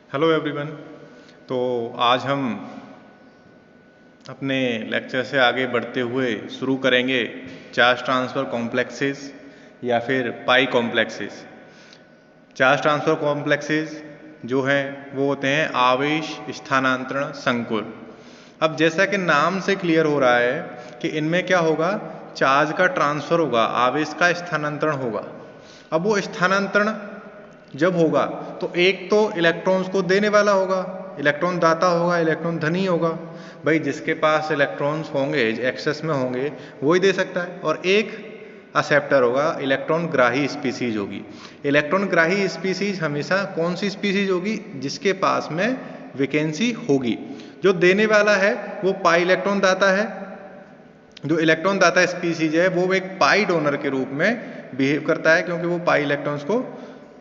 Hello everyone. तो आज हम अपने लेक्चर से आगे बढ़ते हुए शुरू करेंगे चार्ज ट्रांसफ़र कॉम्प्लेक्सेस या फिर पाई कॉम्प्लेक्सेस। चार्ज ट्रांसफ़र कॉम्प्लेक्सेस जो हैं वो होते हैं आवेश स्थानांतरण संकुल। अब जैसा कि नाम से क्लियर हो रहा है कि इनमें क्या होगा, चार्ज का ट्रांसफ़र होगा, आवेश का स्थानांतरण होगा। अब वो स्थानांतरण जब होगा तो एक तो इलेक्ट्रॉन्स को देने वाला होगा, इलेक्ट्रॉन दाता होगा, इलेक्ट्रॉन धनी होगा। भाई जिसके पास इलेक्ट्रॉन्स होंगे, एक्सेस में होंगे, वो ही दे सकता है। और एक एक्सेप्टर होगा, इलेक्ट्रॉन ग्राही स्पीसीज होगी। इलेक्ट्रॉन ग्राही स्पीसीज हमेशा कौन सी स्पीसीज होगी? जिसके पास में वैकेंसी होगी। जो देने वाला है वो पाई इलेक्ट्रॉन दाता है। जो इलेक्ट्रॉन दाता स्पीसीज है वो एक पाई डोनर के रूप में बिहेव करता है, क्योंकि वो पाई इलेक्ट्रॉन्स को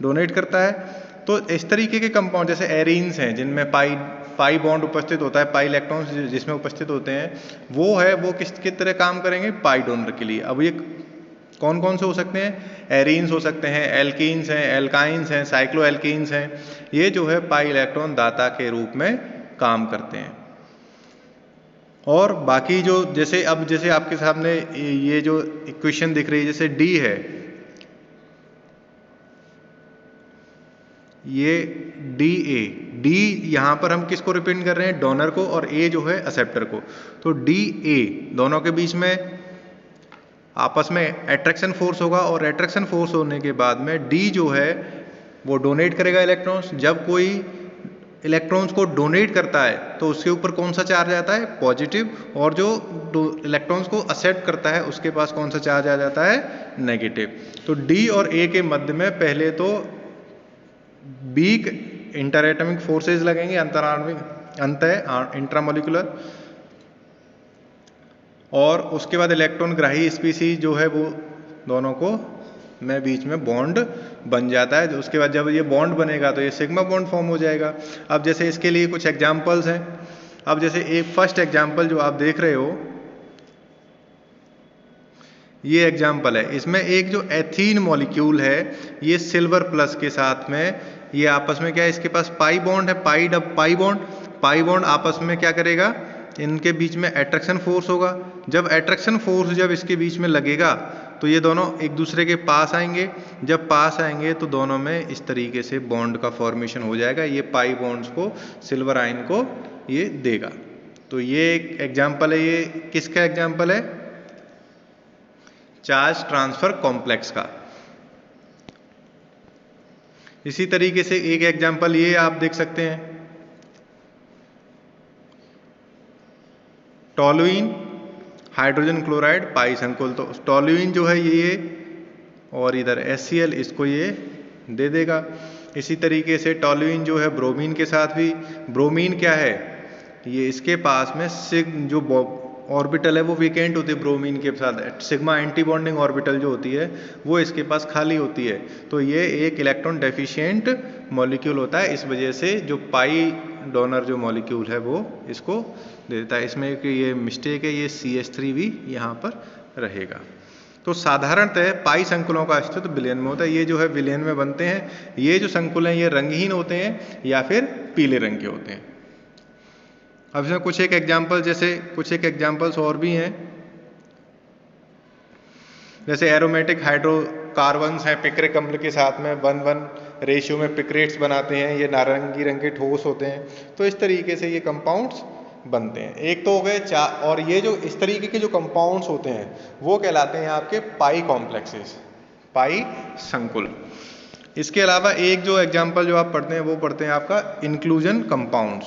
डोनेट करता है। तो इस तरीके के कंपाउंड जैसे एरीन्स हैं जिनमें पाई बॉन्ड उपस्थित होता है, पाई इलेक्ट्रॉन्स जिसमें उपस्थित होते हैं, वो किस तरह काम करेंगे? पाई डोनर के लिए। अब ये कौन कौन से हो सकते हैं? एरीन्स हो सकते हैं, एल्कीन्स हैं, एल्काइंस हैं, साइक्लो एल्कीन्स हैं। ये जो है पाई इलेक्ट्रॉन दाता के रूप में काम करते हैं। और बाकी जो जैसे आपके सामने ये जो इक्वेशन दिख रही है, जैसे डी है, ये डी यहाँ पर हम किसको रिप्रेजेंट कर रहे हैं? डोनर को, और ए जो है एक्सेप्टर को। तो डी ए दोनों के बीच में आपस में एट्रैक्शन फोर्स होगा, और एट्रैक्शन फोर्स होने के बाद में डी जो है वो डोनेट करेगा इलेक्ट्रॉन्स। जब कोई इलेक्ट्रॉन्स को डोनेट करता है तो उसके ऊपर कौन सा चार्ज आता है? पॉजिटिव। और जो इलेक्ट्रॉन्स को एक्सेप्ट करता है उसके पास कौन सा चार्ज आ जाता है? नेगेटिव। तो डी और ए के मध्य में पहले तो वीक इंटरएटॉमिक फोर्सेज लगेंगे, इंट्रामोलिकुलर। और उसके बाद इलेक्ट्रॉन ग्राही स्पीसीज जो है वो दोनों को में बीच में बॉन्ड बन जाता है। उसके बाद जब ये बॉन्ड बनेगा तो ये सिग्मा बॉन्ड फॉर्म हो जाएगा। अब जैसे इसके लिए कुछ एग्जांपल्स हैं। अब जैसे एक फर्स्ट एग्जांपल जो आप देख रहे हो, ये एग्जांपल है। इसमें एक जो एथीन मॉलिक्यूल है, ये सिल्वर प्लस के साथ में, ये आपस में क्या है? इसके पास पाई बॉन्ड है, पाई बॉन्ड आपस में क्या करेगा? इनके बीच में एट्रैक्शन फोर्स होगा। जब एट्रैक्शन फोर्स जब इसके बीच में लगेगा तो ये दोनों एक दूसरे के पास आएंगे। जब पास आएंगे तो दोनों में इस तरीके से बॉन्ड का फॉर्मेशन हो जाएगा। ये पाई बॉन्ड्स को, सिल्वर आयन को ये देगा। तो ये एक एग्जाम्पल है। ये किसका एग्जाम्पल है? चार्ज ट्रांसफर कॉम्प्लेक्स का। इसी तरीके से एक एग्जाम्पल ये आप देख सकते हैं, टॉलुइन हाइड्रोजन क्लोराइड पाई संकुल। तो टॉलुइन जो है ये और इधर HCl इसको ये दे देगा। इसी तरीके से टॉलुइन जो है ब्रोमीन के साथ भी, ब्रोमीन क्या है? ये इसके पास में जो ऑर्बिटल है वो वेकेंट होती है ब्रोमीन के साथ। सिग्मा एंटी बॉन्डिंग ऑर्बिटल जो होती है वो इसके पास खाली होती है। तो ये एक इलेक्ट्रॉन डेफिशिएंट मॉलिक्यूल होता है। इस वजह से जो पाई डोनर जो मॉलिक्यूल है वो इसको दे देता है। इसमें एक ये मिस्टेक है, ये CH3 भी यहाँ पर रहेगा। तो साधारणतः पाई संकुलों का अस्तित्व विलयन में होता है। ये जो है विलयन में बनते हैं। ये जो संकुल हैं ये रंगहीन होते हैं या फिर पीले रंग के होते हैं। अब इसमें कुछ एक एग्जाम्पल्स और भी हैं। जैसे एरोमेटिक हाइड्रोकार्बन्स हैं, पिक्रिक अम्ल के साथ में 1:1 रेशियो में पिक्रेट्स बनाते हैं। ये नारंगी रंग के ठोस होते हैं। तो इस तरीके से ये कंपाउंड्स बनते हैं। एक तो हो गए और ये जो इस तरीके के जो कंपाउंड्स होते हैं वो कहलाते हैं आपके पाई कॉम्प्लेक्सेस, पाई संकुल। इसके अलावा एक जो एग्जाम्पल जो आप पढ़ते हैं वो पढ़ते हैं आपका इंक्लूजन कंपाउंड्स।